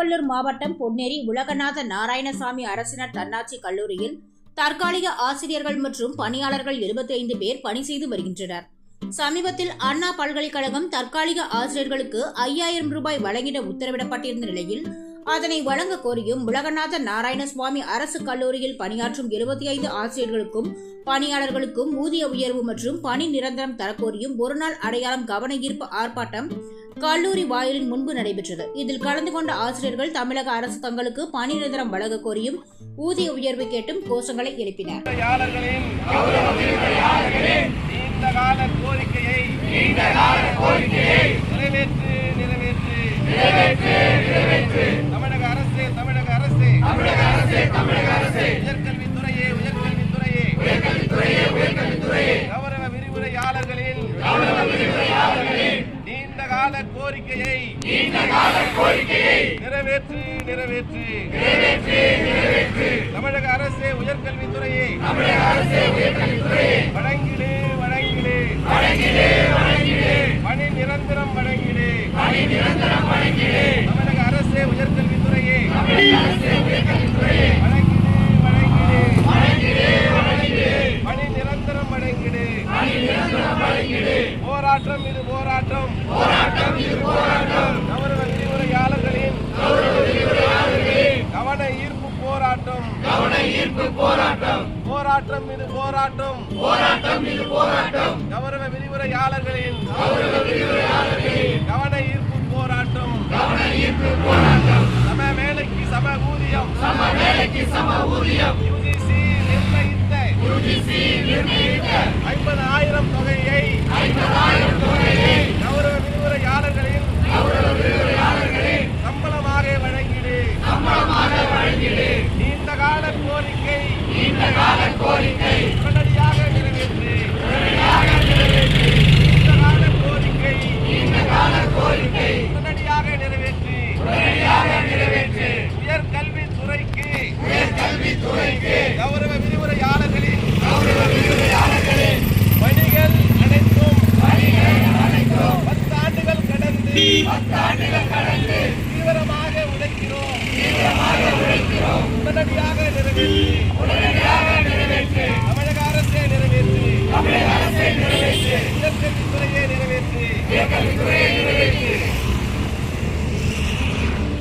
திருவள்ளூர் மாவட்டம் பொன்னேரி உலகநாத நாராயணசாமி அரசினர் தன்னாட்சி கல்லூரியில் தற்காலிக ஆசிரியர்கள் மற்றும் பணியாளர்கள் 75 பேர் பணி செய்து வருகின்றனர். சமீபத்தில் அண்ணா பல்கலைக்கழகம் தற்காலிக ஆசிரியர்களுக்கு 5000 ரூபாய் வழங்கிட உத்தரவிடப்பட்டிருந்த நிலையில் அதனை வழங்க கோரியும் உலகநாத நாராயணசுவாமி அரசு கல்லூரியில் பணியாற்றும் 75 ஆசிரியர்களுக்கும் பணியாளர்களுக்கும் ஊதிய உயர்வு மற்றும் பணி நிரந்தரம் தரக்கோரியும் ஒருநாள் அடையாளம் கவன ஈர்ப்பு ஆர்ப்பாட்டம் கல்லூரி வாயிலின் முன்பு நடைபெற்றது. இதில் கலந்து கொண்ட ஆசிரியர்கள் தமிழக அரசு தங்களுக்கு பணி நிரந்தரம் வழங்க கோரியும் ஊதிய உயர்வு கேட்டும் கோஷங்களை எழுப்பினர். கௌரவ விரிவுரையாளர்களின் நீண்டகால கோரிக்கையை நிறைவேற்று. தமிழக அரசே உயர்கல்வித்துறையை வழங்கிடு. பணி நிரந்தரம் வழங்கிடு. தமிழக அரசே உயர்கல்வித்துறையை பணி நிரந்தரம் வழங்கிடு. போராட்டம் இது போராட்டம். கௌரவ விரிவுரையாளர்களின் கவன ஈர்ப்பு போராட்டம். போராட்டம் இது போராட்டம். கௌரவ விரிவுரையாளர்களின் கவன ஈர்ப்பு போராட்டம். சம வேலைக்கு சம ஊதியம். UGC நிர்ணயித்த 50,000 தொகையை கௌரவ விரிவுரையாளர்களின் சம்பளமாக வழங்கிடு. நீண்டகால கோரிக்கை உடனடியாக நிறைவேற்று. உடனடியாக நிறைவேற்று. உயர்கல்வித்துறைக்கு கௌரவ விரிவுரையாளர்களின் பணிகள் அனைத்தும் 10 ஆண்டுகள் கடந்து